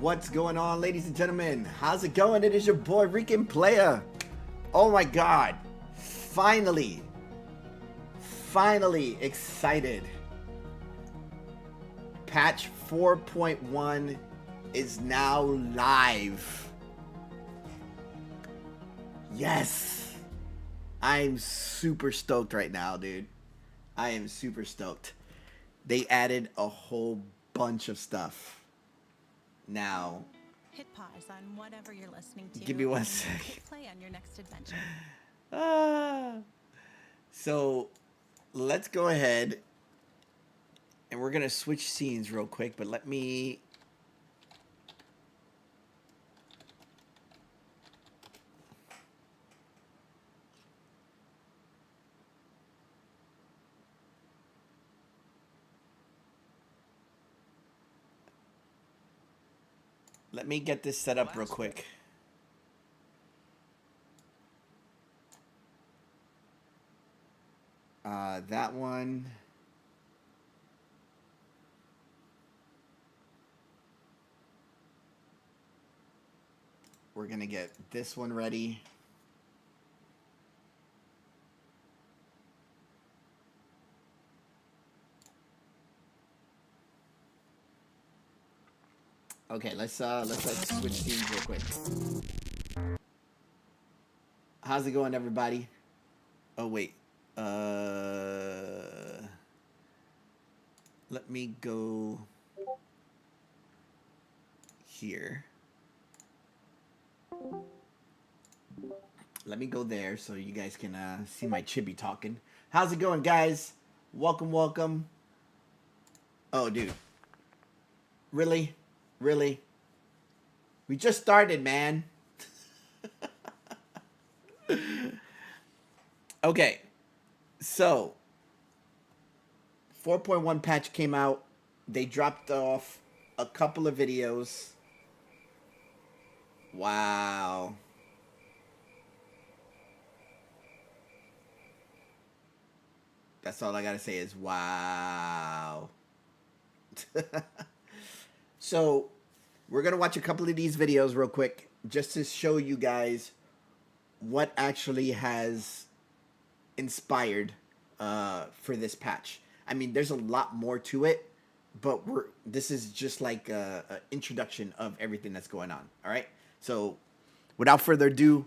What's going on, ladies and gentlemen? How's it going? It is your boy Rican Player. Oh my god. Finally excited. Patch 4.1 is now live. Yes. I'm super stoked right now, dude. I am super stoked. They added a whole bunch of stuff. Now, hit pause on whatever you're listening to. Give me one second. Hit play on your next adventure. So let's go ahead and we're gonna switch scenes real quick, but let me get this set up real quick. That one. We're gonna get this one ready. Okay, let's switch scenes real quick. How's it going, everybody? Oh wait. Let me go here. Let me go there so you guys can see my chibi talking. How's it going, guys? Welcome, welcome. Oh, dude. Really? Really? We just started, man. Okay. So, 4.1 patch came out. They dropped off a couple of videos. Wow. That's all I gotta say is wow. So, we're gonna watch a couple of these videos real quick just to show you guys what actually has inspired for this patch. I mean, there's a lot more to it, but this is just like a introduction of everything that's going on. All right. So, without further ado,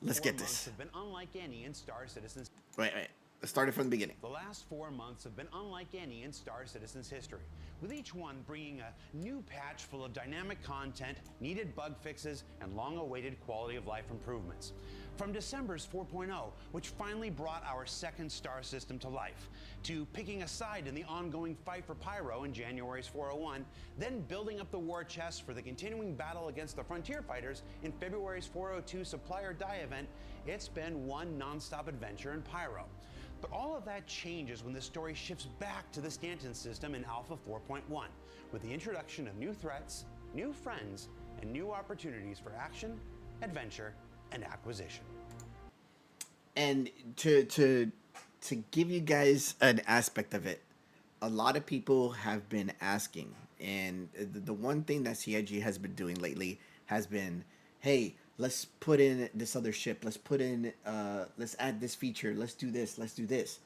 let's get this. Have been unlike any in Star Citizen's. Wait. Let's start it from the beginning. The last 4 months have been unlike any in Star Citizen's history, with each one bringing a new patch full of dynamic content, needed bug fixes, and long-awaited quality of life improvements. From December's 4.0, which finally brought our second star system to life, to picking a side in the ongoing fight for Pyro in January's 401, then building up the war chest for the continuing battle against the Frontier Fighters in February's 402 Supply or Die event, it's been one non-stop adventure in Pyro. But all of that changes when the story shifts back to the Stanton system in Alpha 4.1, with the introduction of new threats, new friends, and new opportunities for action, adventure, and acquisition. And to give you guys an aspect of it, a lot of people have been asking, and the one thing that CIG has been doing lately has been, hey, let's put in this other ship. Let's put in, let's add this feature. Let's do this. Let's do this.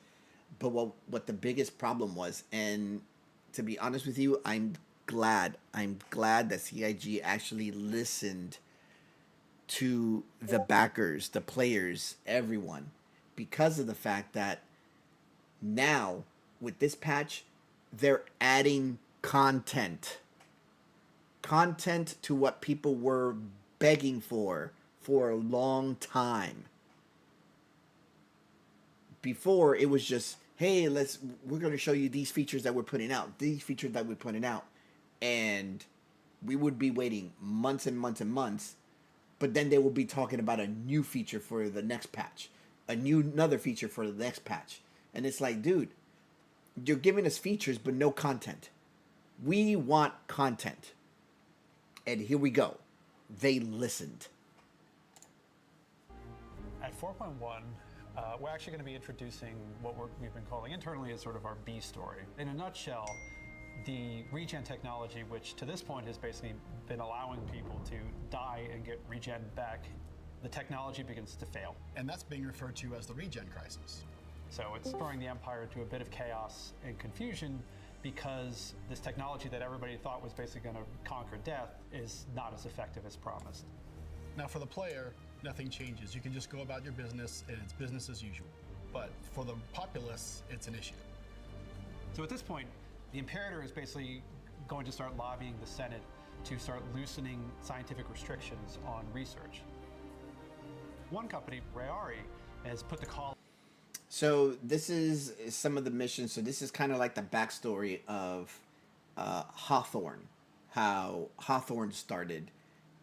But what the biggest problem was, and to be honest with you, I'm glad that CIG actually listened to the backers, the players, everyone, because of the fact that now with this patch, they're adding content to what people were begging for a long time. Before, it was just, hey, we're going to show you these features that we're putting out, and we would be waiting months and months and months, but then they will be talking about a new feature for the next patch, another feature for the next patch. And it's like, dude, you're giving us features but no content. We want content. And here we go. They listened. At 4.1, we're actually going to be introducing what we've been calling internally as sort of our B story. In a nutshell, the regen technology, which to this point has basically been allowing people to die and get regen back, the technology begins to fail. And that's being referred to as the regen crisis. So it's throwing the Empire into a bit of chaos and confusion because this technology that everybody thought was basically going to conquer death is not as effective as promised. Now for the player, nothing changes. You can just go about your business and it's business as usual. But for the populace, it's an issue. So at this point, the Imperator is basically going to start lobbying the Senate to start loosening scientific restrictions on research. One company, Rayari, has put the call. So this is some of the missions. So this is kind of like the backstory of Hawthorne, how Hawthorne started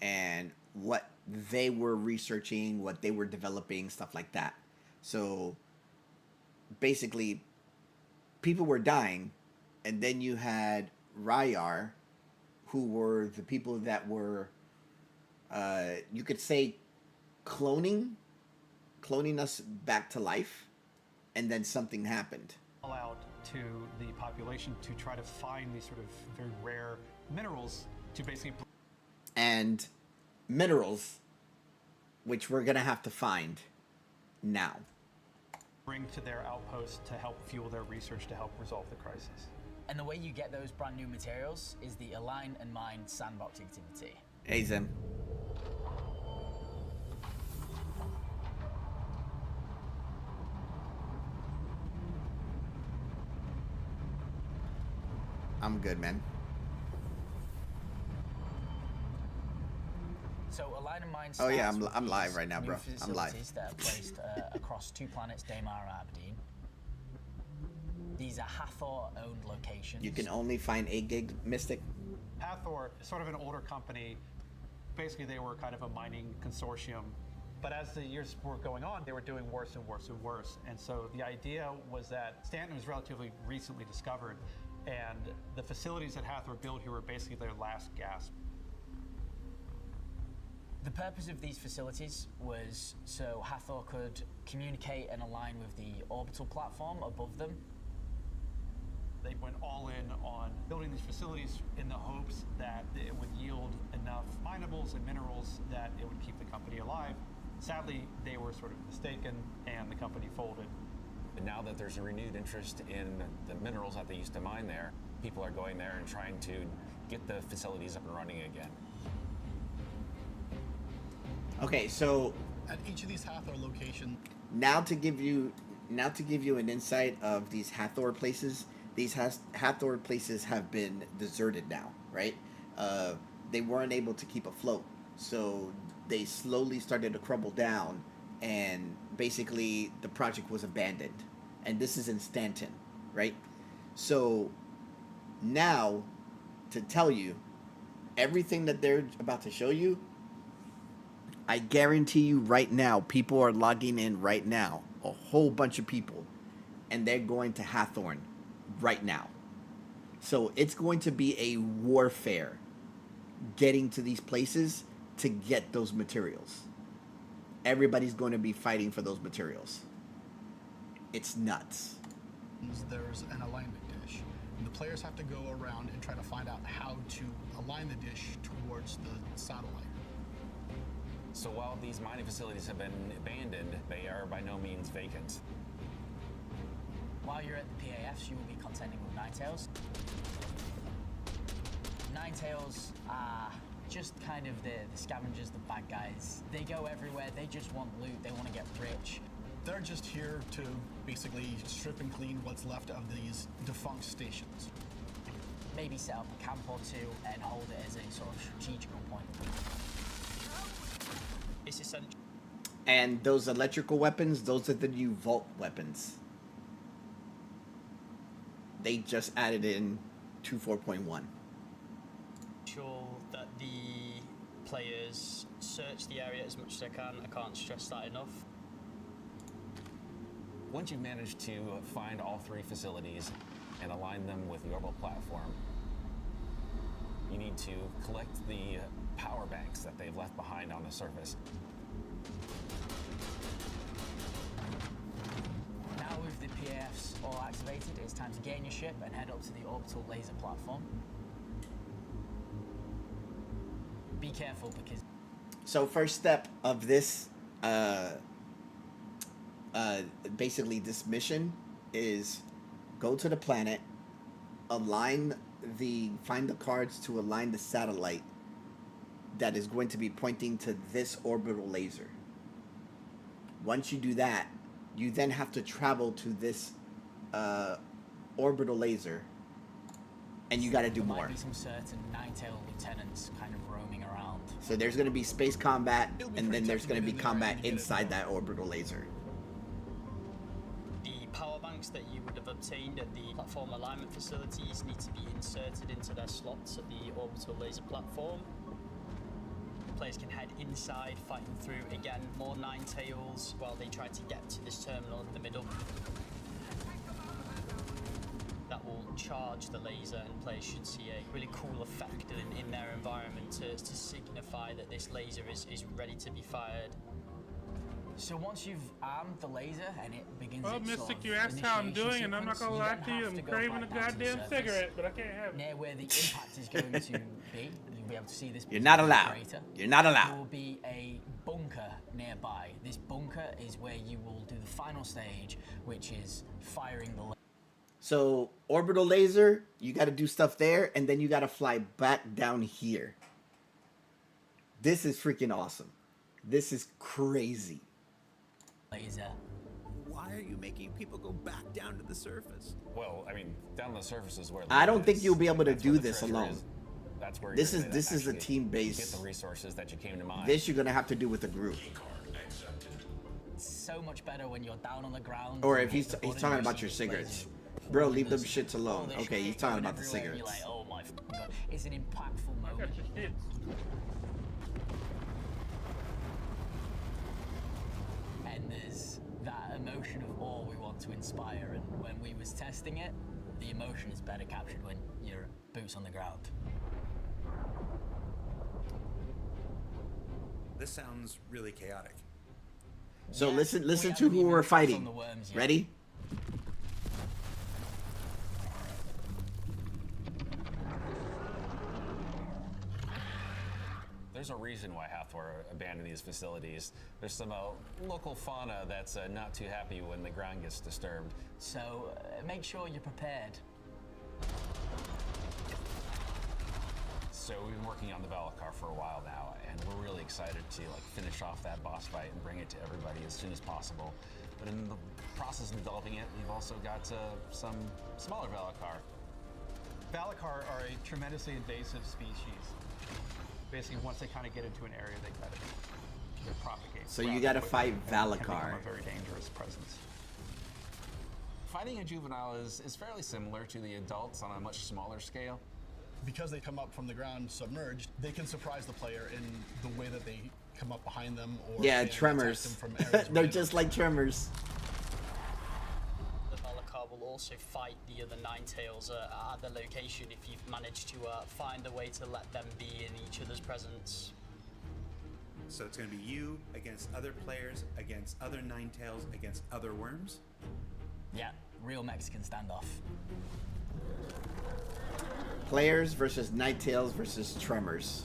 and what they were researching, what they were developing, stuff like that. So basically, people were dying, and then you had Rayar, who were the people that were, you could say, cloning us back to life. And then something happened. Out to the population to try to find these sort of very rare minerals to basically. And minerals, which we're gonna have to find now. Bring to their outpost to help fuel their research to help resolve the crisis. And the way you get those brand new materials is the Align and Mine sandbox activity. Hey, Zim. I'm good, man. So Align and Mine. Oh yeah, starts with I'm live these right now, new bro. I'm live. facilities that are placed across 2 planets, Daymar and Aberdeen. These are Hathor-owned locations. You can only find 8 gig Mystic. Hathor is sort of an older company. Basically, they were kind of a mining consortium. But as the years were going on, they were doing worse and worse and worse. And so the idea was that Stanton was relatively recently discovered, and the facilities that Hathor built here were basically their last gasp. The purpose of these facilities was so Hathor could communicate and align with the orbital platform above them. They went all in on building these facilities in the hopes that it would yield enough minables and minerals that it would keep the company alive. Sadly, they were sort of mistaken and the company folded. And now that there's a renewed interest in the minerals that they used to mine there, people are going there and trying to get the facilities up and running again. Okay, so At each of these Hathor locations, now to give you an insight of these Hathor places. These Hathor places have been deserted now, right? They weren't able to keep afloat, so they slowly started to crumble down, and basically the project was abandoned. And this is in Stanton, right? So now, to tell you, everything that they're about to show you, I guarantee you right now, people are logging in right now, a whole bunch of people, and they're going to Hathorn right now. So it's going to be a warfare getting to these places to get those materials. Everybody's going to be fighting for those materials. It's nuts. there's an alignment dish. And the players have to go around and try to find out how to align the dish towards the satellite. So while these mining facilities have been abandoned, they are by no means vacant. While you're at the PAFs, you will be contending with Ninetales. Ninetales are just kind of the scavengers, the bad guys. They go everywhere, they just want loot, they want to get rich. They're just here to basically strip and clean what's left of these defunct stations. Maybe set up a camp or two and hold it as a sort of strategical point. It's essential. And those electrical weapons, those are the new Vault weapons. They just added in 2.4.1. Sure that the players search the area as much as they can. I can't stress that enough. Once you've managed to find all three facilities and align them with the orbital platform, you need to collect the power banks that they've left behind on the surface. Now with the PAFs all activated, it's time to get in your ship and head up to the orbital laser platform. Be careful because... So first step of this, basically this mission is go to the planet, find the cards to align the satellite that is going to be pointing to this orbital laser. Once you do that, you then have to travel to this orbital laser, and you got to do there more. Might be some certain Ninetail lieutenants kind of roaming around. So there's going to be space combat, It'll be and then pretty there's tough going to to be get in there combat and get it inside done. that orbital laser. The power banks that you would have obtained at the platform alignment facilities need to be inserted into their slots at the orbital laser platform. Players can head inside, fighting through again more Ninetails while they try to get to this terminal in the middle. That will charge the laser, and players should see a really cool effect in their environment to signify that this laser is ready to be fired. So once you've armed the laser and it begins Well, its Mystic, sort of you asked how I'm initiation doing, and I'm not sequence, gonna lie then to you, have I'm go craving a back down to the goddamn surface. cigarette, but I can't have it. Near where the impact is going to be, you'll be able to see this. You're not particular allowed. crater. You're not There allowed. will be a bunker nearby. This bunker is where you will do the final stage, which is firing the laser. So orbital laser, you got to do stuff there, and then you got to fly back down here. This is freaking awesome. This is crazy. Why are you making people go back down to the surface? Well, I mean, down the surface is where. the I loot don't think is. you'll be able to That's do where the this treasure alone. is. That's where This you're is gonna this is a actually team base. Get the resources that you came to mine. This you're gonna have to do with a group. It's so much better when you're down on the ground. Or and if hit he's the button, talking you about see your this cigarettes. laser Bro, pouring leave them this- shits alone. all this Okay, he's shit talking going about the everywhere, and you're cigarettes. like, oh my f***ing God. It's an impactful I moment. got your shits. And there's that emotion of awe we want to inspire, and when we was testing it, the emotion is better captured when you're boots on the ground. This sounds really chaotic. So Yeah, listen we to haven't who even we're touched fighting. on the worms yet. Ready? There's a reason why Hathor abandoned these facilities. There's some local fauna that's not too happy when the ground gets disturbed. So make sure you're prepared. So we've been working on the Valakar for a while now, and we're really excited to finish off that boss fight and bring it to everybody as soon as possible. But in the process of developing it, we've also got some smaller Valakar. Valakar are a tremendously invasive species. Basically, once they kind of get into an area, they kind of propagate. So you rather gotta quickly fight and can become Valakar. a very dangerous presence. Fighting a juvenile is fairly similar to the adults on a much smaller scale. Because they come up from the ground submerged, they can surprise the player in the way that they come up behind them or Yeah, can attack tremors. them from areas They're where just like tremors. The Valakar will also fight the other Ninetails at the location if you've managed to find a way to let them be in each other's presence. So it's going to be you against other players, against other Ninetails, against other worms? Yeah, real Mexican standoff. Players versus Nighttails versus Tremors.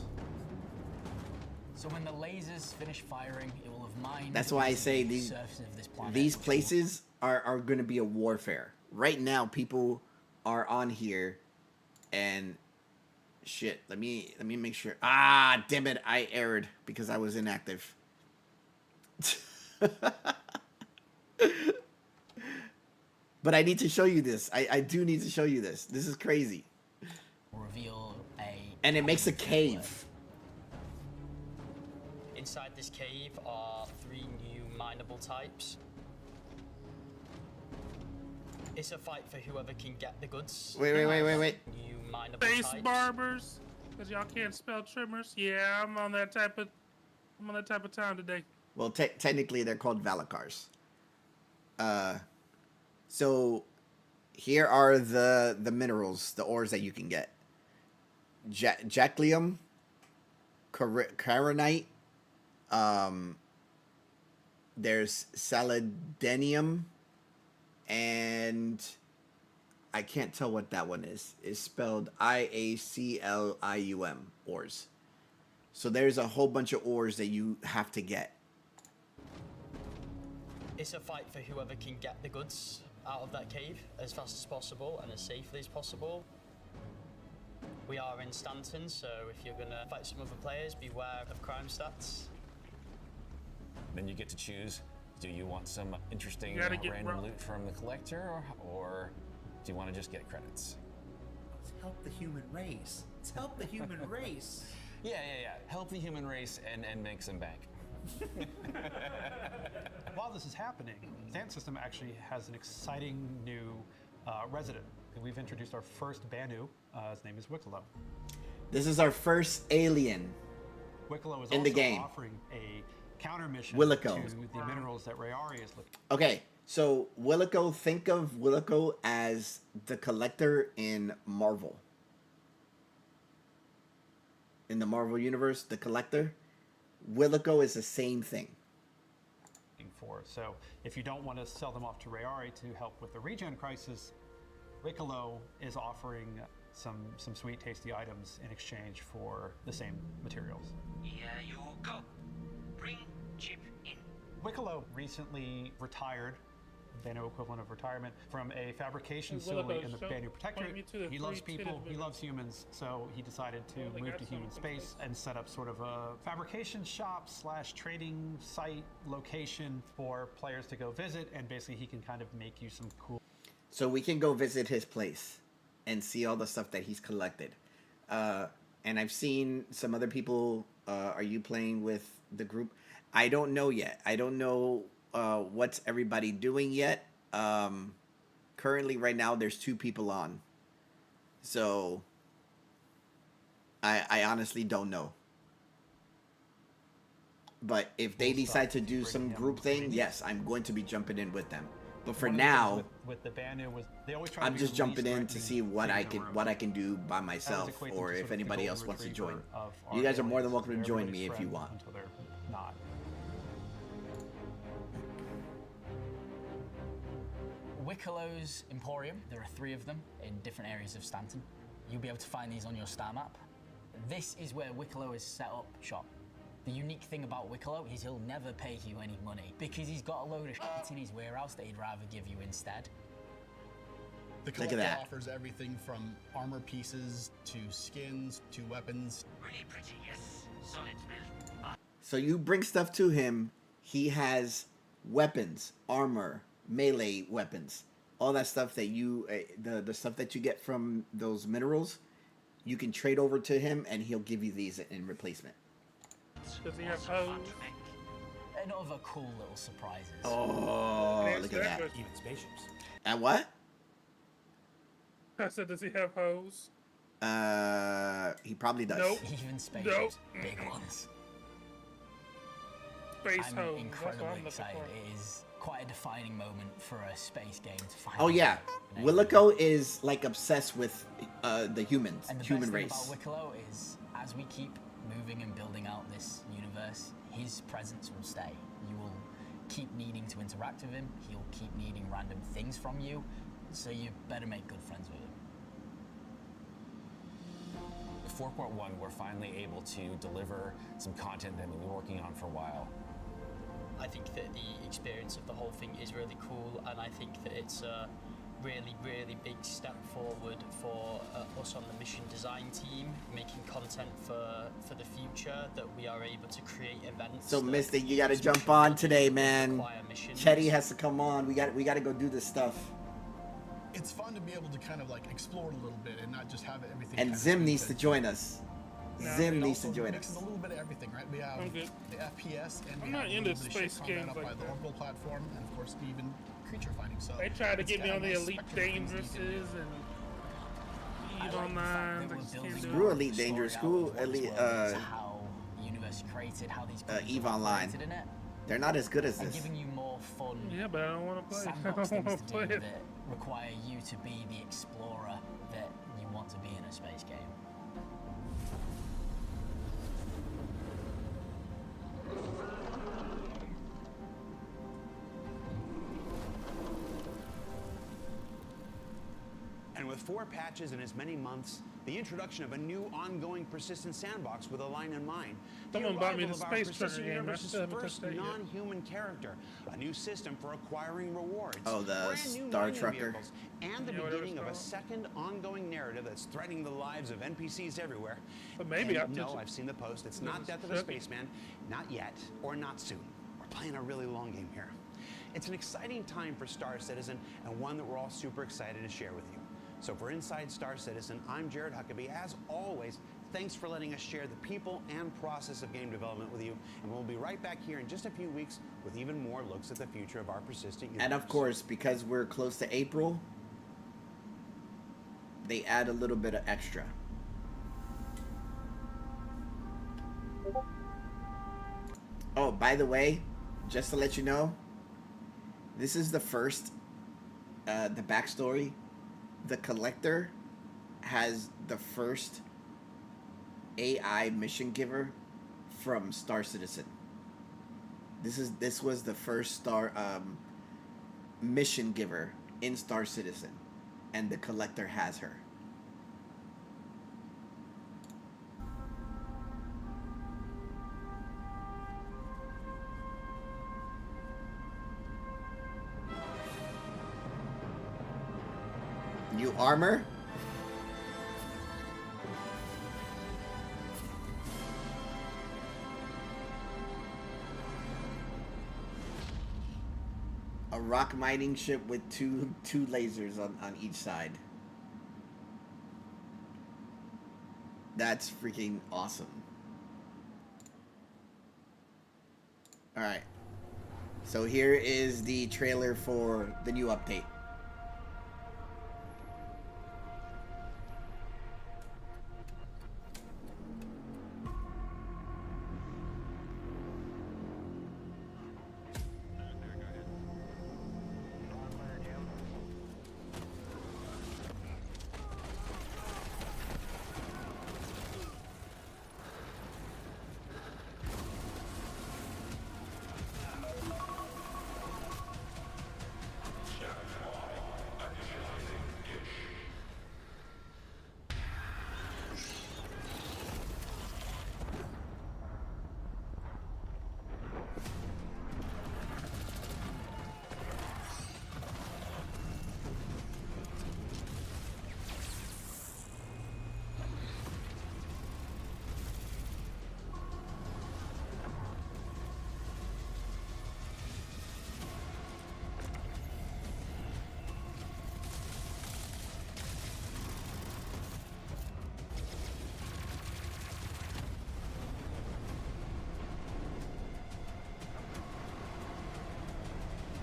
So when the lasers finish firing, it will have mined. That's why I say the these surface of this planet, these which will- places are going to be a warfare. Right now, people are on here, and shit. Let me make sure. Ah, damn it! I erred because I was inactive. But I need to show you this. I do need to show you this. This is crazy. reveal a. And it makes a cave. Inside this cave are 3 new mineable types. It's a fight for whoever can get the goods. Wait. New mineable Face types. barbers, because y'all can't spell trimmers. Yeah, I'm on that type of time today. Well, technically, they're called Valakars. So here are the minerals, the ores that you can get. Jaclium, Caronite, there's Saladinium, and I can't tell what that one is. It's spelled IACLIUM, ores. So there's a whole bunch of ores that you have to get. It's a fight for whoever can get the goods out of that cave as fast as possible and as safely as possible. We are in Stanton, so if you're gonna fight some other players, beware of crime stats. Then you get to choose. Do you want some interesting You gotta get random loot from the collector, or do you want to just get credits? Let's help the human race. Let's help the human race. Yeah. Help the human race and make some bank. While this is happening, Stanton System actually has an exciting new resident. We've introduced our first Banu. His name is Wicklow. This is our first alien. Wicklow is in also the game. offering a counter mission Willico. to the minerals that Rayari is looking. Okay, so Willico, think of Willico as the collector in Marvel. In the Marvel universe, the collector. Willico is the same thing. For. So if you don't want to sell them off to Rayari to help with the regen crisis, Wicklow is offering some sweet, tasty items in exchange for the same materials. Here you go. Bring chip in. Wicklow recently retired, Banu equivalent of retirement, from a fabrication Hey, facility Willico, in the show- Banu Protectorate. point me to the He loves three-titted people, he video. loves humans, so he decided to they move got to some human from space space. and set up sort of a fabrication shop / trading site location for players to go visit, and basically he can kind of make you some cool. So we can go visit his place and see all the stuff that he's collected. And I've seen some other people. Are you playing with the group? I don't know yet. I don't know what's everybody doing yet. Currently, right now, there's 2 people on. So I honestly don't know. But if they decide to do some group thing, yes, I'm going to be jumping in with them. But for One of the things now, with the Banu was they always try to I'm be just the jumping least in to threatening see what thing I in the can room. do by That would myself, equate them or to if sort of the anybody golden else wants to retriever join. of our You guys are more than aliens. welcome to They're join me everybody's if you friend want. Until they're not. Wicklow's Emporium, there are 3 of them in different areas of Stanton. You'll be able to find these on your star map. This is where Wicklow has set up shop. The unique thing about Wicklow is he'll never pay you any money because he's got a load of shit in his warehouse that he'd rather give you instead. The Look at collector that. offers everything from armor pieces to skins to weapons. Really pretty, yes. Solid build. So you bring stuff to him. He has weapons, armor, melee weapons, all that stuff that you, the stuff that you get from those minerals, you can trade over to him, and he'll give you these in replacement. Does he have Also fun hoes? to make. And other cool little surprises. Oh, Answer look at that! question. Even spaceships. And what? I said, does he have hoes? He probably does. Nope. Even spaceships, Nope. big ones. Space I'm hoes. That's what incredibly I'm looking excited. for. It is quite a defining moment for a space game to find. Oh yeah, an Willico is like obsessed with the humans, And the human best race. thing about Wicklow is, as we keep moving and building out this universe, his presence will stay. You will keep needing to interact with him. He'll keep needing random things from you. So you better make good friends with him. 4.1, we're finally able to deliver some content that we've been working on for a while. I think that the experience of the whole thing is really cool, and I think that it's a really, really big step forward for us on the mission design team, making content for the future, that we are able to create events. So, that Mystic, you got to use jump mission on building today, to man. acquire missions. Chetty has to come on. We got to go do this stuff. It's fun to be able to kind of like explore it a little bit and not just have everything. And kind of Zim needs to scripted. join us. Nah, Zim It needs to also join mixes us. a little bit of everything, right? We have I'm good. the FPS and we I'm have not a into little bit of ship space combat games up like by the that. orbital platform, and of course even creature fighting. So They tried to it's get me got a on the nice Elite spectrum of things that you can do. Dangerouses and I Eve like the fact Online. that we're I just can't building do Screw it. Elite story Dangerous, out screw of what this Elite, world is, how the universe is created, how these Eve are Online. created in it, They're not as good as and this. giving you more fun Yeah, but I don't want to play. I sandbox don't things want to to do play that it. require you to be the explorer that you want to be in a space game. With 4 patches in as many months, the introduction of a new ongoing persistent sandbox with a line in mind, the Someone bought me arrival the of our Space persistent Trucker game, and I universe's still haven't first touched that yet. non-human character, a new system for acquiring rewards, Oh, the brand new Star mining Trucker. vehicles, and the Yeah, whatever beginning it's of a called. second ongoing narrative that's threatening the lives of NPCs everywhere. But maybe And I'll touch no, it. I've seen the post. It's Yeah, not it's Death of a tricky. Spaceman, not yet, or not soon. We're playing a really long game here. It's an exciting time for Star Citizen, and one that we're all super excited to share with you. So for Inside Star Citizen, I'm Jared Huckabee. As always, thanks for letting us share the people and process of game development with you. And we'll be right back here in just a few weeks with even more looks at the future of our persistent universe. And of course, because we're close to April, they add a little bit of extra. Oh, by the way, just to let you know, this is the first, the backstory. The Collector has the first AI mission giver from Star Citizen. This was the first Star mission giver in Star Citizen, and the Collector has her. New armor? A rock mining ship with two lasers on each side. That's freaking awesome. Alright. So here is the trailer for the new update.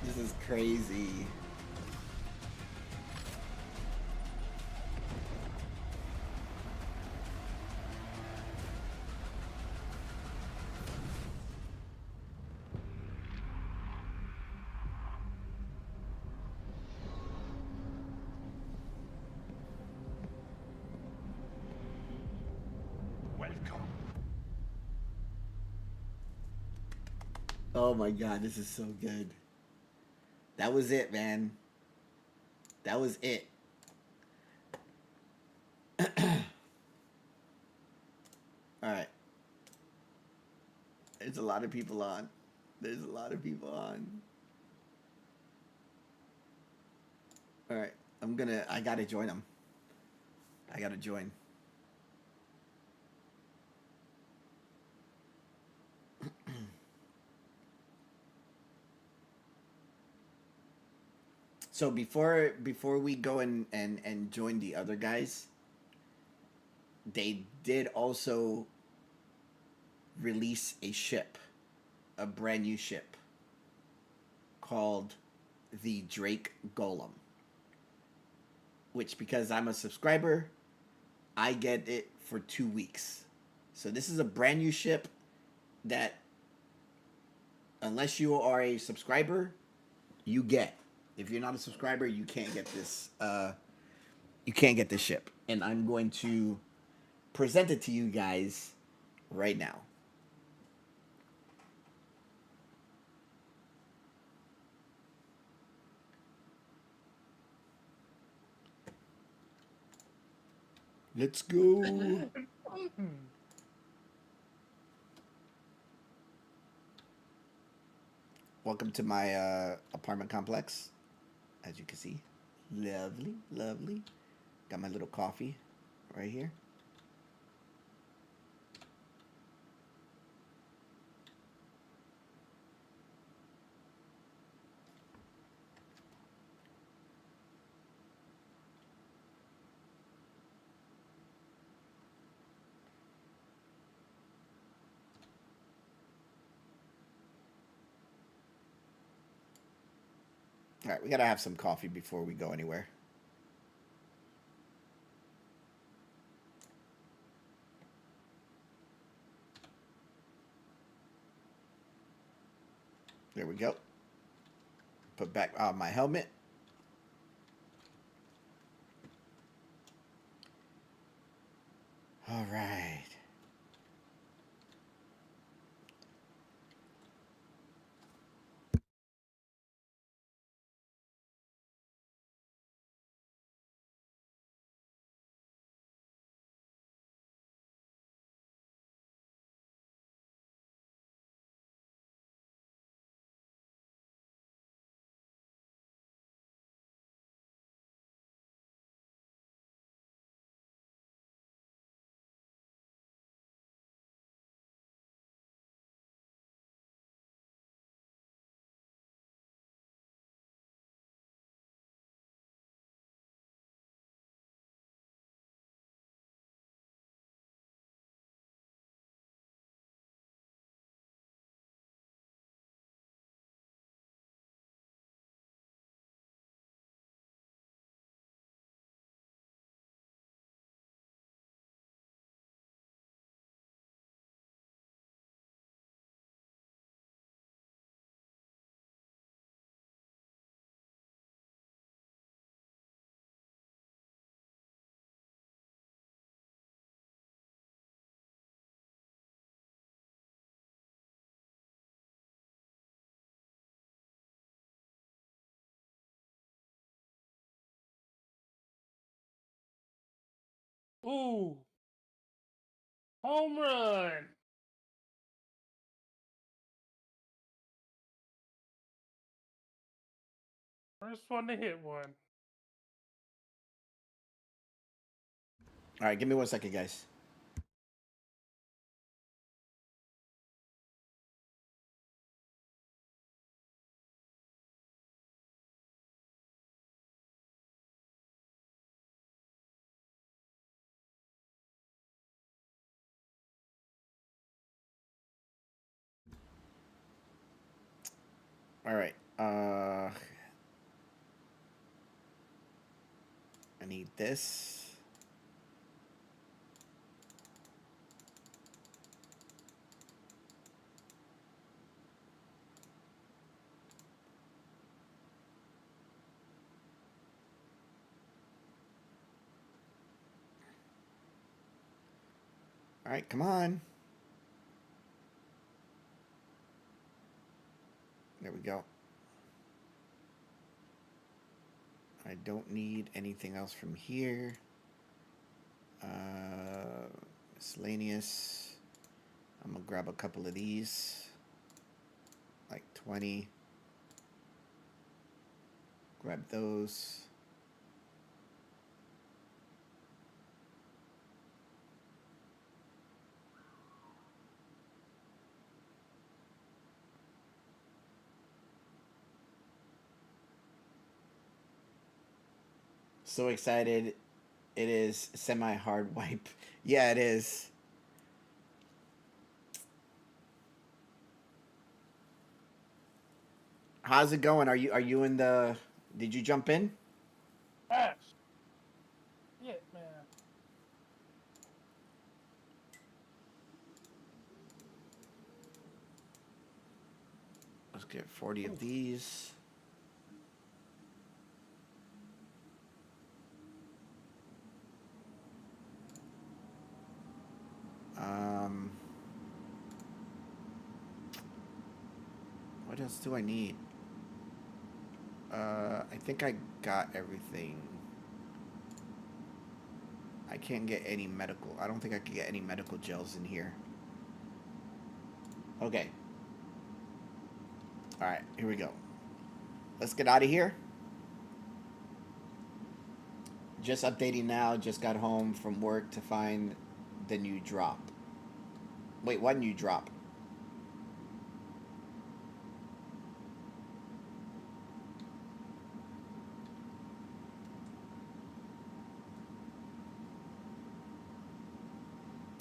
This is crazy. Welcome. Oh my god, this is so good. That was it, man. That was it. Alright. There's a lot of people on. There's a lot of people on. Alright. I gotta join them. I gotta join. So before we go and join the other guys, they did also release a ship, a brand new ship called the Drake Golem, which, because I'm a subscriber, I get it for 2 weeks. So this is a brand new ship that, unless you are a subscriber, you get. If you're not a subscriber, you can't get this. You can't get this ship, and I'm going to present it to you guys right now. Let's go. Welcome to my apartment complex. As you can see, lovely, lovely. Got my little coffee right here. All right, we gotta have some coffee before we go anywhere. There we go. Put back my helmet. All right. Ooh, home run. First one to hit one. All right, give me 1 second, guys. All right. I need this. All right, come on. There we go. I don't need anything else from here. Miscellaneous. I'm gonna grab a couple of these, like 20. Grab those. So excited. It is semi-hard wipe. Yeah, it is. How's it going? Are you in the? Did you jump in? Gosh. Yeah, man. Let's get 40 of these. Um, what else do I need? I think I got everything. I can't get any medical. I don't think I can get any medical gels in here. Okay. Alright, here we go. Let's get out of here. Just updating now. Just got home from work to find the new drop. Wait, what new drop?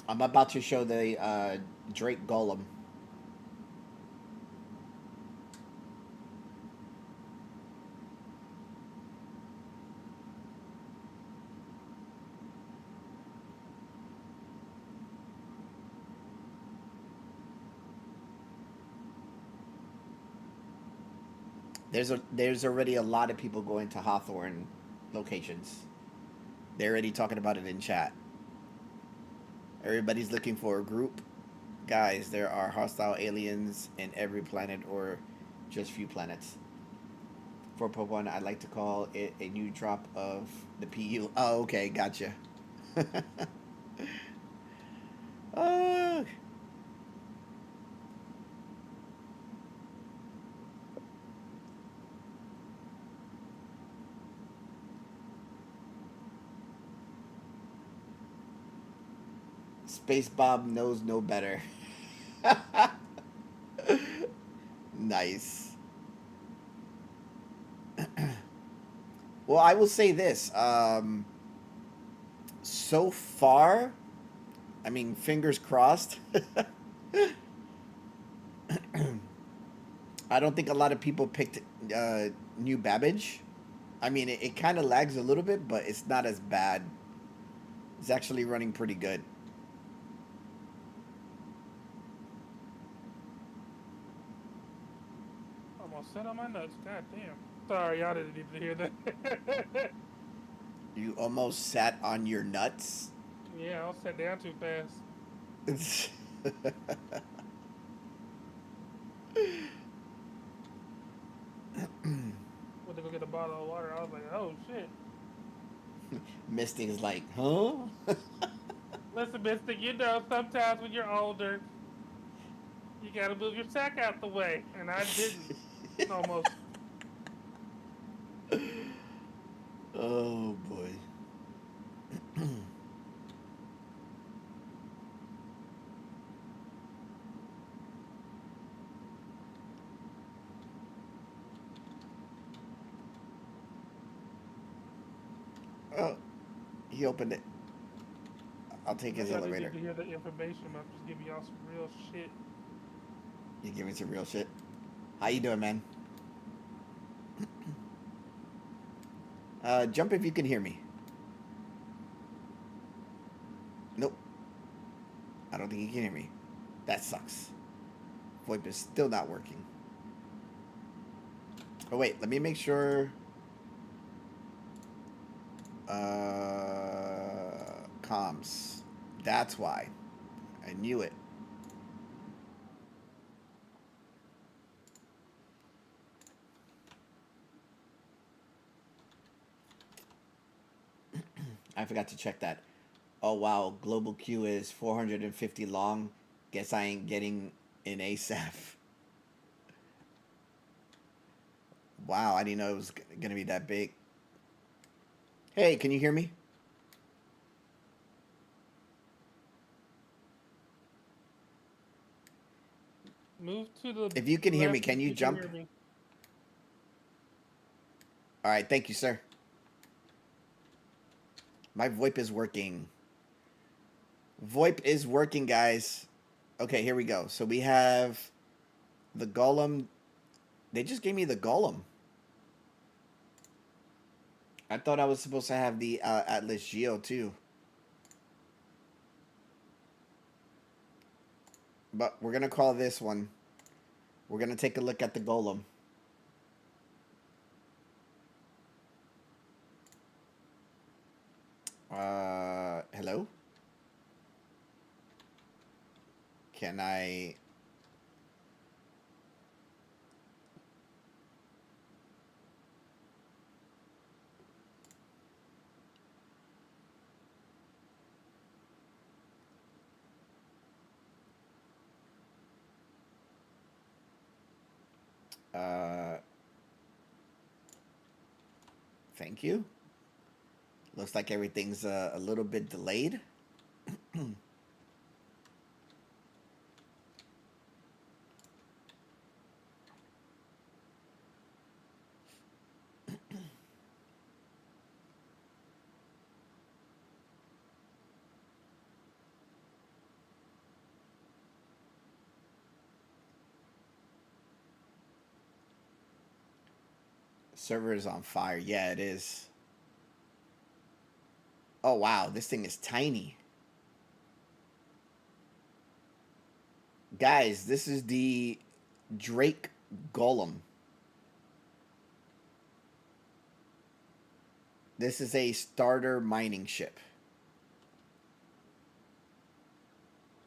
I'm about to show the Drake Golem. There's already a lot of people going to Hawthorne locations. They're already talking about it in chat. Everybody's looking for a group. Guys, there are hostile aliens in every planet or just few planets. 4.1, I'd like to call it a new drop of the PU. Oh, okay, gotcha. Oh. Space Bob knows no better. Nice. Well, I will say this. So far, I mean, fingers crossed. I don't think a lot of people picked New Babbage. I mean, it kind of lags a little bit, but it's not as bad. It's actually running pretty good. Almost set on my nuts. God damn. Sorry, y'all didn't need to hear that. You almost sat on your nuts? Yeah, I was sat down too fast. Went to go get a bottle of water. I was like, oh shit. Mystic is like, huh? Listen, Mystic, you know sometimes when you're older, you gotta move your sack out the way. And I didn't. Almost. Oh boy. Oh, he opened it. I'll take his Y'all elevator. need to hear the information. I'm just giving y'all some real shit. You giving some real shit? How you doing, man? Jump if you can hear me. Nope. I don't think he can hear me. That sucks. VoIP is still not working. Oh wait, let me make sure. Comms. That's why. I knew it. I forgot to check that. Oh wow, global queue is 450 long. Guess I ain't getting in ASAP. Wow, I didn't know it was gonna be that big. Hey, can you hear me? Move to the If you can hear me, left can if you jump? hear me. All right, thank you, sir. My VoIP is working. VoIP is working, guys. Okay, here we go. So we have the Golem. They just gave me the Golem. I thought I was supposed to have the Atlas Geo too. But we're going to call this one. We're going to take a look at the Golem. Hello? Can I... Uh, thank you. Looks like everything's a little bit delayed. Server is on fire. Yeah, it is. Oh, wow. This thing is tiny. Guys, this is the Drake Golem. This is a starter mining ship.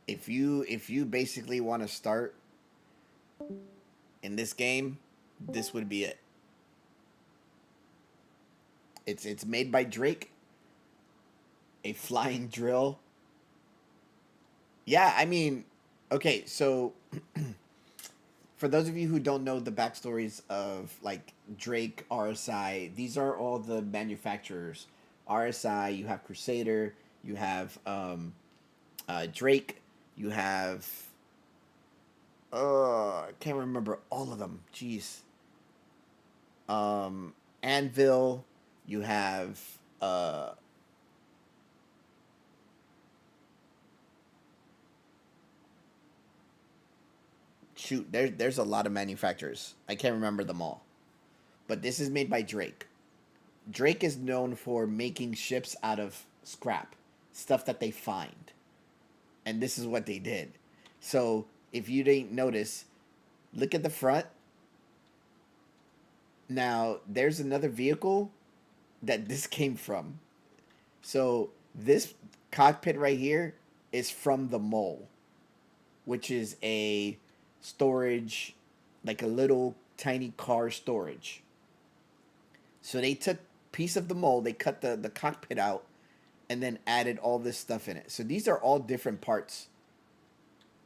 If you basically want to start in this game, this would be it. It's made by Drake. A flying drill. Yeah, I mean, okay, so for those of you who don't know the backstories of like Drake, RSI, these are all the manufacturers. RSI, you have Crusader, you have Drake, you have I can't remember all of them. Jeez. Anvil, you have shoot, there's a lot of manufacturers. I can't remember them all. But this is made by Drake. Drake is known for making ships out of scrap, stuff that they find. And this is what they did. So, if you didn't notice, look at the front. Now, there's another vehicle that this came from. So, this cockpit right here is from the mole, which is a storage, like a little tiny car storage. So they took piece of the mold, they cut the cockpit out, and then added all this stuff in it. So these are all different parts.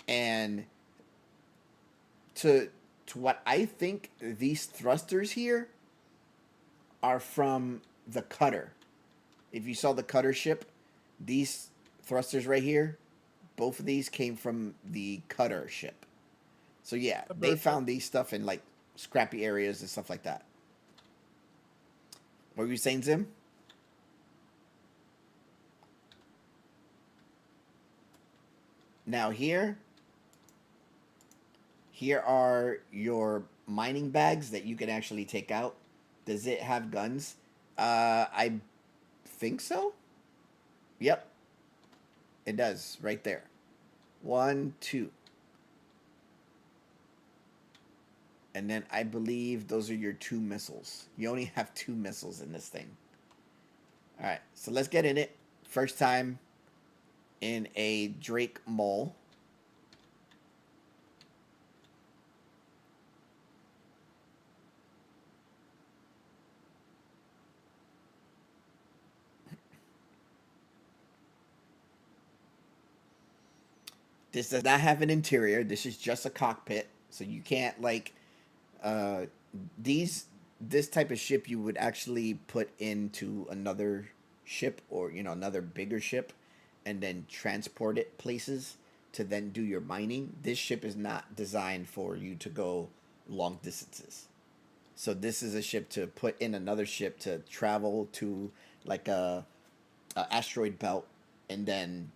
And to what I think, these thrusters here are from the cutter. If you saw the cutter ship, these thrusters right here, both of these came from the cutter ship. So yeah, they found these stuff in like scrappy areas and stuff like that. What were you saying, Zim? Now here are your mining bags that you can actually take out. Does it have guns? I think so. Yep. It does, right there. 1, 2. And then I believe those are your 2 missiles. You only have 2 missiles in this thing. All right, so let's get in it. First time in a Drake mole. This does not have an interior. This is just a cockpit. So you can't like this type of ship you would actually put into another ship, or another bigger ship, and then transport it places to then do your mining. This ship is not designed for you to go long distances. So this is a ship to put in another ship to travel to like a asteroid belt, and then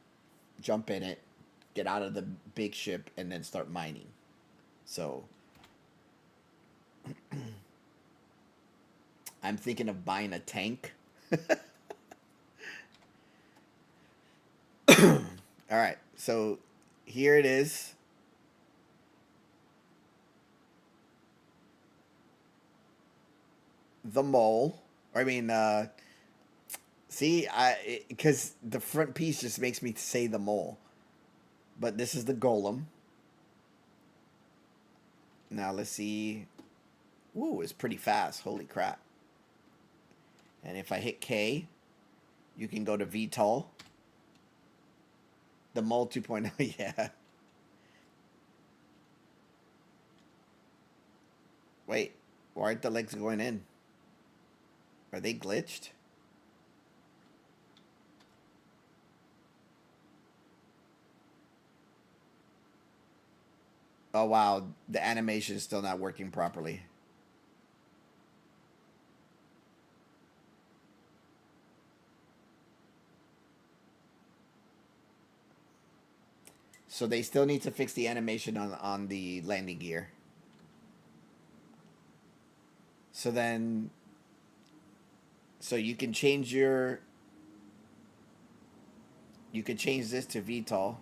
jump in it, get out of the big ship, and then start mining. So I'm thinking of buying a tank. All right, so here it is. The mole. I mean, see, because the front piece just makes me say the mole. But this is the golem. Now let's see. Ooh, it's pretty fast. Holy crap. And if I hit K, you can go to VTOL. The mole 2.0, yeah. Wait, why aren't the legs going in? Are they glitched? Oh wow, the animation is still not working properly. So they still need to fix the animation on the landing gear. So then, so you can change your, you can change this to VTOL.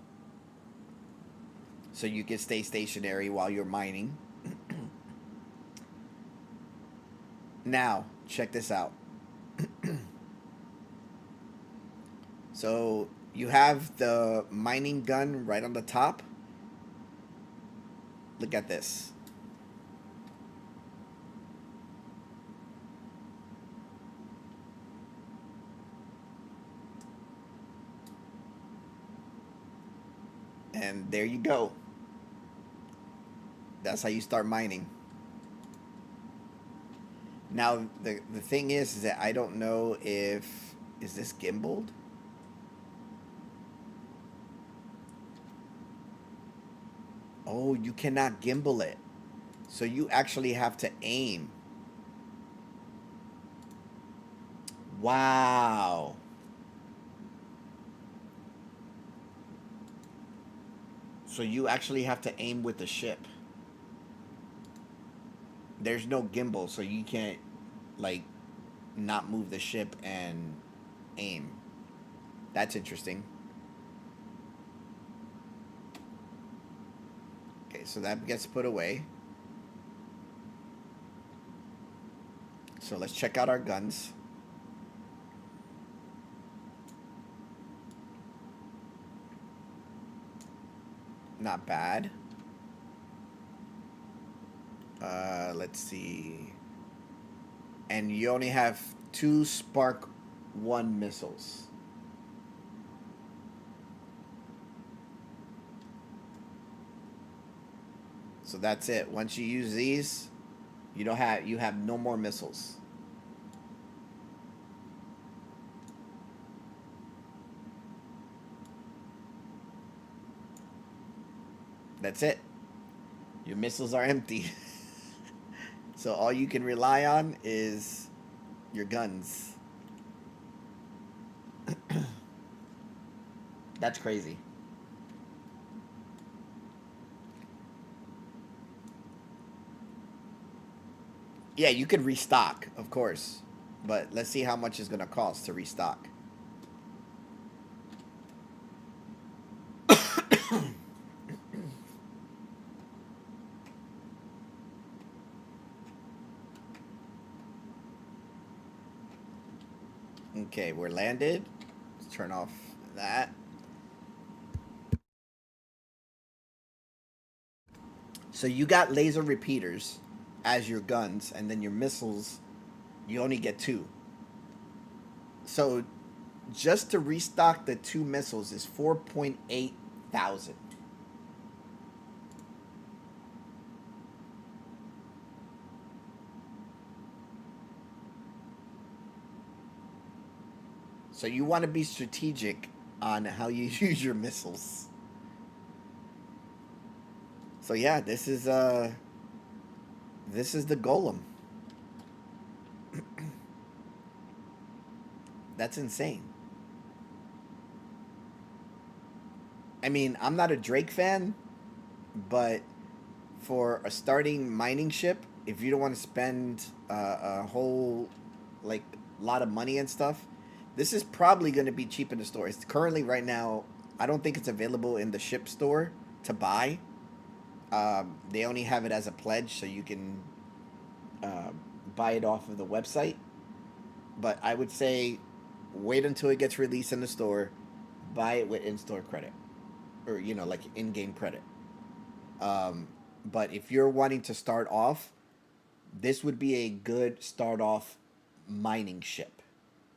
So you can stay stationary while you're mining. Now, check this out. So you have the mining gun right on the top. Look at this. And there you go. That's how you start mining. Now, the thing is that I don't know if... Is this gimbaled? Oh, you cannot gimbal it. So you actually have to aim. Wow. So you actually have to aim with the ship. There's no gimbal, so you can't, like, not move the ship and aim. That's interesting. Okay, so that gets put away. So let's check out our guns. Not bad. Let's see. And you only have 2 Spark 1 missiles. So that's it. Once you use these, you have no more missiles. That's it. Your missiles are empty. So all you can rely on is your guns. That's crazy. Yeah, you could restock, of course. But let's see how much it's going to cost to restock. Okay, we're landed. Let's turn off that. So you got laser repeaters as your guns, and then your missiles, you only get 2. So just to restock the 2 missiles is 4.8 thousand. So you want to be strategic on how you use your missiles. So yeah, this is the golem. That's insane. I mean, I'm not a Drake fan, but for a starting mining ship, if you don't want to spend a whole like lot of money and stuff, this is probably going to be cheap in the store. It's currently right now, I don't think it's available in the ship store to buy. They only have it as a pledge, so you can buy it off of the website. But I would say wait until it gets released in the store, buy it with in-store credit, or like in-game credit. But if you're wanting to start off, this would be a good start off mining ship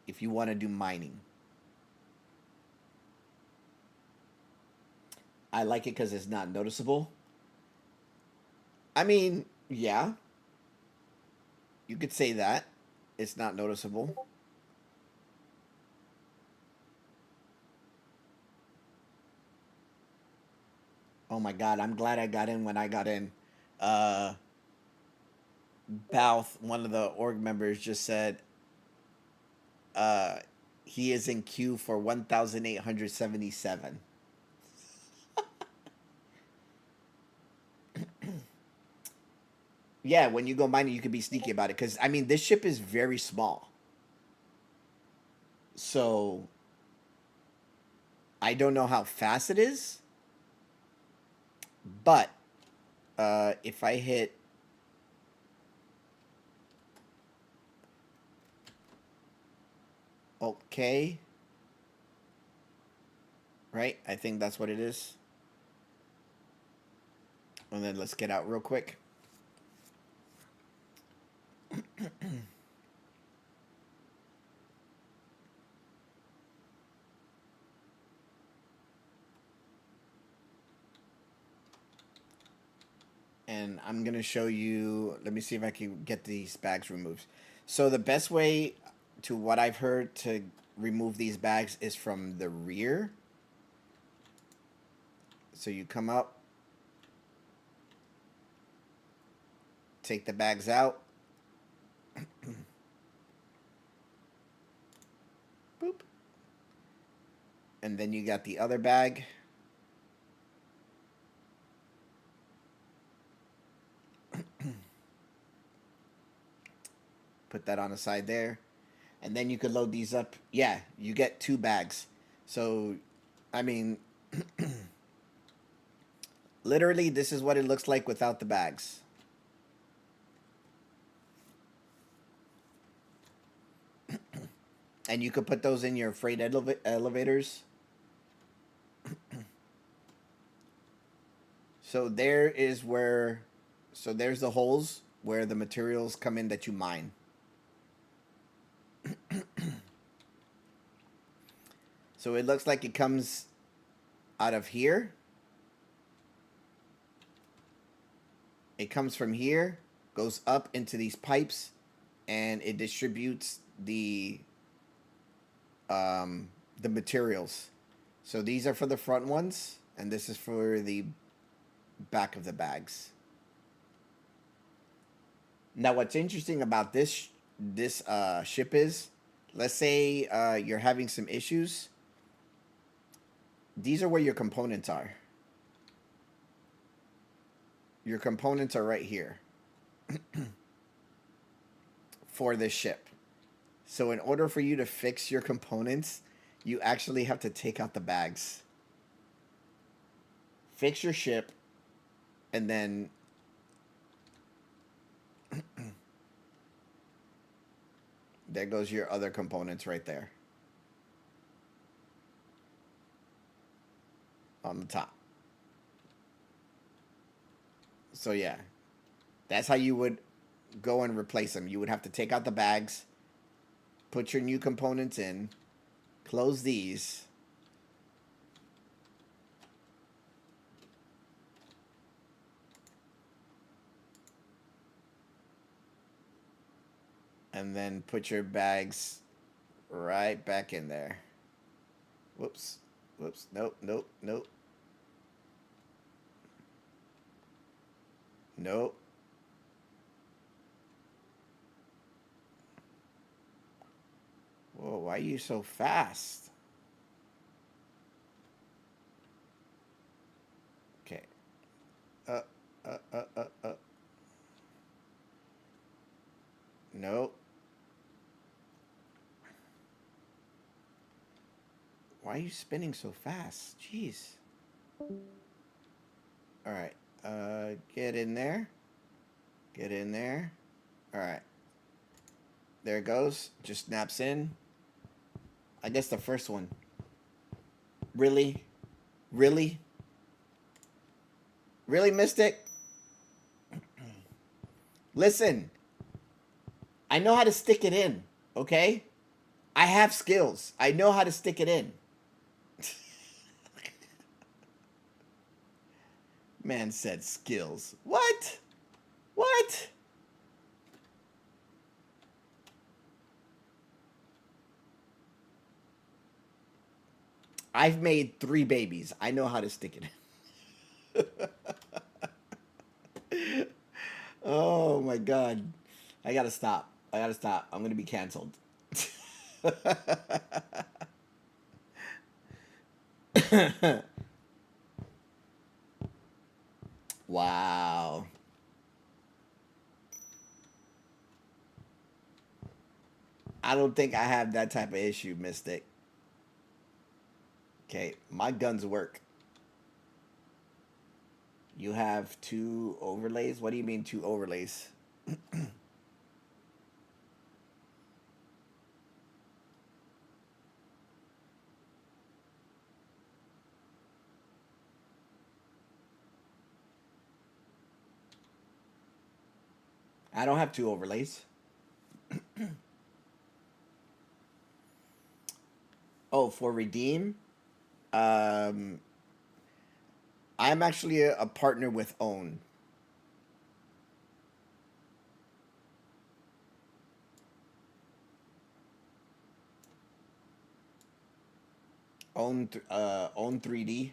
if you want to do mining. I like it because it's not noticeable. I mean, yeah, You could say that. It's not noticeable. Oh my god, I'm glad I got in when I got in. Uh Balth, one of the org members, just said uh he is in queue for 1877. Yeah, when you go mining, you can be sneaky about it. Because, I mean, this ship is very small. So, I don't know how fast it is. But, if I hit... Okay. Right? I think that's what it is. And then let's get out real quick. And I'm going to show you, let me see if I can get these bags removed. So the best way, to what I've heard, to remove these bags is from the rear. So you come up, take the bags out. Boop. And then you got the other bag. Put that on the side there. And then you could load these up. Yeah, you get 2 bags. So, I mean, literally, this is what it looks like without the bags. And you could put those in your freight elevators. So there is where... So there's the holes where the materials come in that you mine. So it looks like it comes out of here. It comes from here, goes up into these pipes, and it distributes the materials. So these are for the front ones, and this is for the back of the bags. Now, what's interesting about this ship is, let's say you're having some issues. These are where your components are. Your components are right here for this ship. So in order for you to fix your components, you actually have to take out the bags, fix your ship, and then there goes your other components right there on the top. So yeah, that's how you would go and replace them. You would have to take out the bags, put your new components in, close these, and then put your bags right back in there. Whoops. Whoops. Nope. Nope. Nope. Nope. Whoa, why are you so fast? Okay. Nope. Why are you spinning so fast? Jeez. All right. Get in there. Get in there. All right. There it goes. Just snaps in. I guess the first one. Really? Really? Really, Mystic? Listen. I know how to stick it in, okay? I have skills. I know how to stick it in. Man said skills. What? What? I've made 3 babies. I know how to stick it. Oh my god. I gotta stop. I gotta stop. I'm gonna be canceled. Wow. I don't think I have that type of issue, Mystic. Okay, my guns work. You have 2 overlays? What do you mean 2 overlays? I don't have 2 overlays. Oh, for redeem? Um, I'm actually a partner with Own. Own 3D.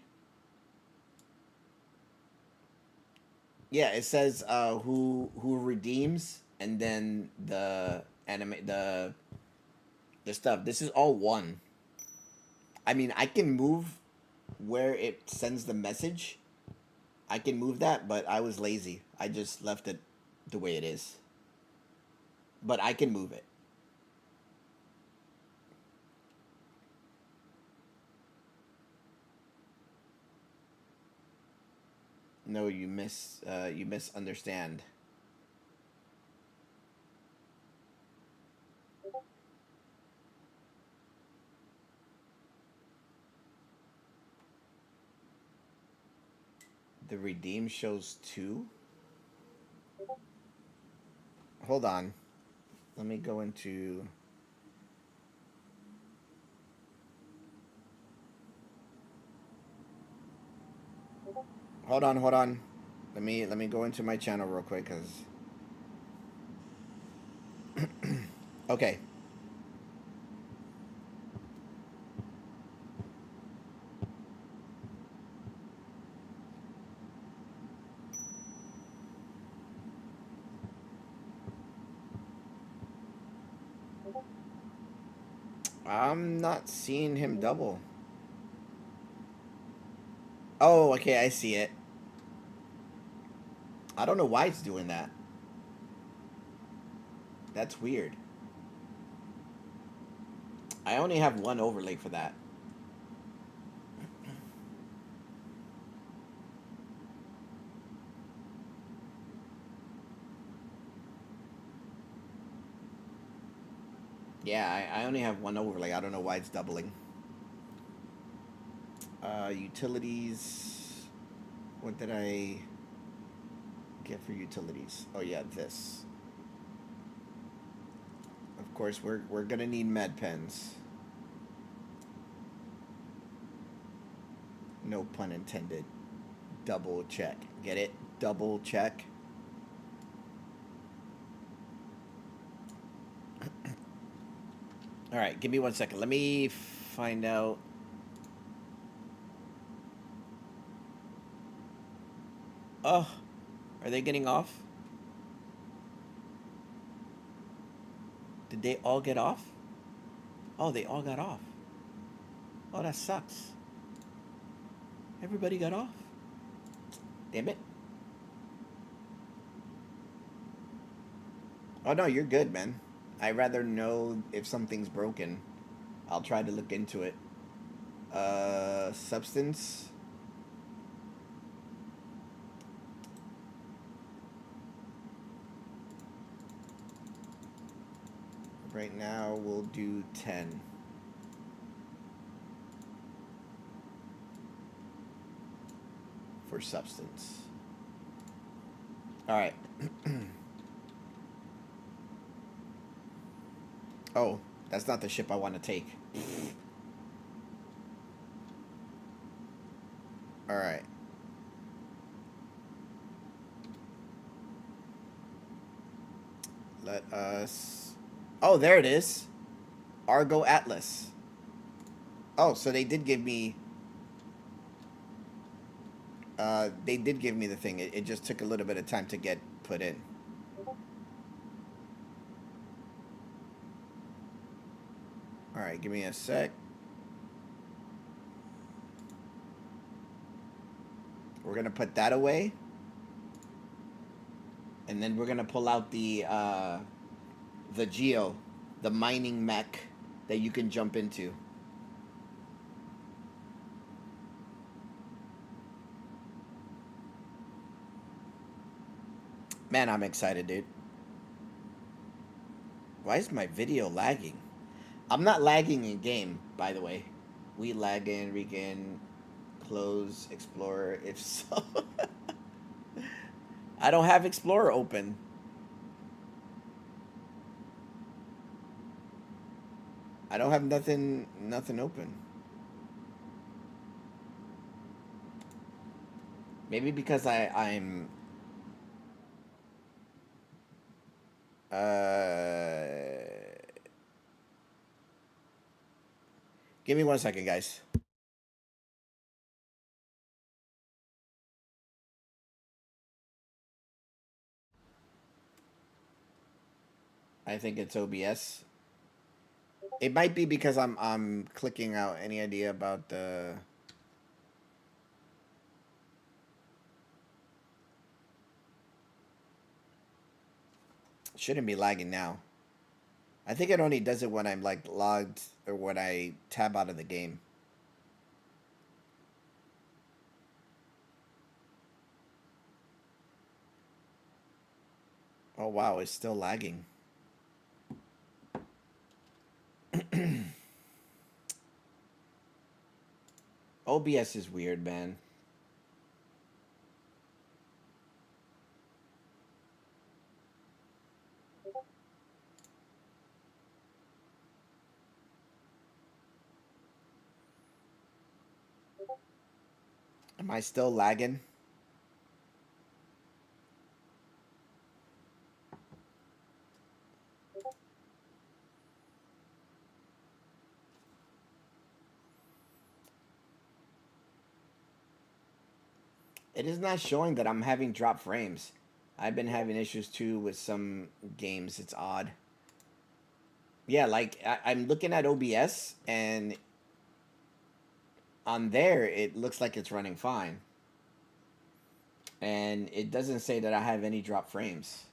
Yeah, it says who redeems and then the the stuff. This is all one. I mean, I can move where it sends the message. I can move that, but I was lazy. I just left it the way it is. But I can move it. No, you misunderstand. The redeem shows 2. Hold on. Let me go into Hold on, hold on. Let me go into my channel real quick cuz okay. I'm not seeing him double. Oh, okay, I see it. I don't know why it's doing that. That's weird. I only have 1 overlay for that. Yeah, I only have 1 overlay. I don't know why it's doubling. Utilities. What did I get for utilities? Oh yeah, this. Of course, we're gonna need med pens. No pun intended. Double check. Get it? Double check. All right, give me 1 second. Let me find out. Oh, are they getting off? Did they all get off? Oh, they all got off. Oh, that sucks. Everybody got off. Damn it. Oh, no, you're good, man. I'd rather know if something's broken. I'll try to look into it. Substance. Right now, we'll do 10. For substance. All right. Oh, that's not the ship I want to take. All right. Let us... Oh, there it is. Argo Atlas. Oh, so they did give me. They did give me the thing. It just took a little bit of time to get put in. All right, give me a sec. We're gonna put that away, and then we're gonna pull out the Geo, the mining mech that you can jump into. Man, I'm excited, dude. Why is my video lagging? I'm not lagging in game, by the way. We lagging, we can close Explorer if so. I don't have Explorer open. I don't have nothing open. Maybe because I'm give me 1 second, guys. I think it's OBS. It might be because I'm clicking out. Any idea about the shouldn't be lagging now. I think it only does it when I'm like logged or when I tab out of the game. Oh wow, it's still lagging. OBS is weird, man. Am I still lagging? It is not showing that I'm having drop frames. I've been having issues too with some games. It's odd. Yeah, like I'm looking at OBS and on there it looks like it's running fine. And it doesn't say that I have any drop frames.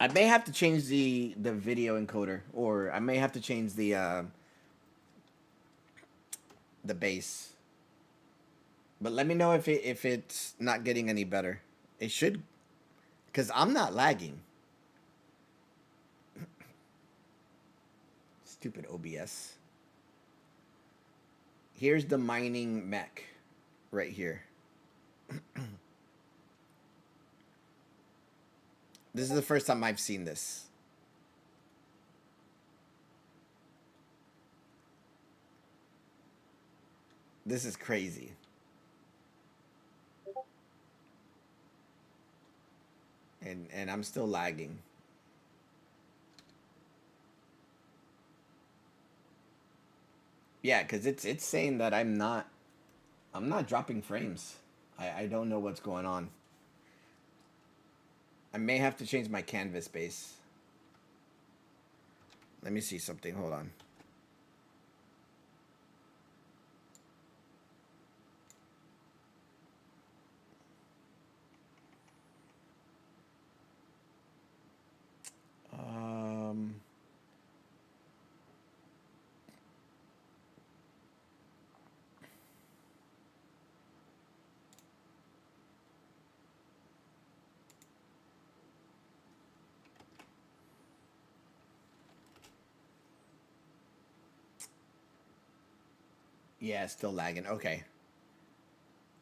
I may have to change the video encoder, or I may have to change the base. But let me know if it's not getting any better. It should, because I'm not lagging. Stupid OBS. Here's the mining mech right here. This is the first time I've seen this. This is crazy. And I'm still lagging. Yeah, because it's saying that I'm not dropping frames. I don't know what's going on. I may have to change my canvas base. Let me see something. Hold on. Yeah, it's still lagging. Okay.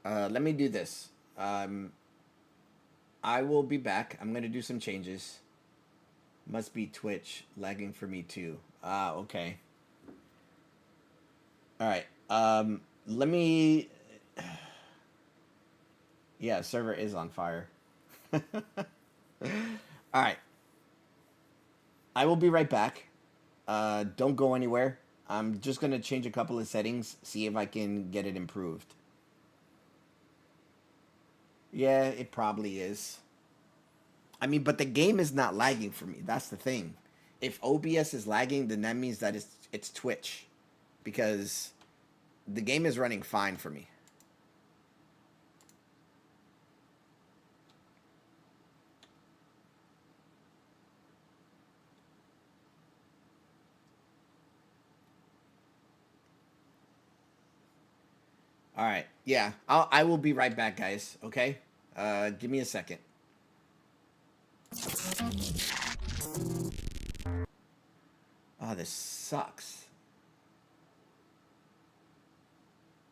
Let me do this. I will be back. I'm gonna do some changes. Must be Twitch lagging for me too. Ah, okay. All right. Let me. Yeah, server is on fire. All right. I will be right back. Don't go anywhere. I'm just gonna change a couple of settings, see if I can get it improved. Yeah, it probably is. I mean, but the game is not lagging for me. That's the thing. If OBS is lagging, then that means that it's Twitch, because the game is running fine for me. All right. Yeah. I will be right back, guys. Okay. Give me a second. Oh, this sucks.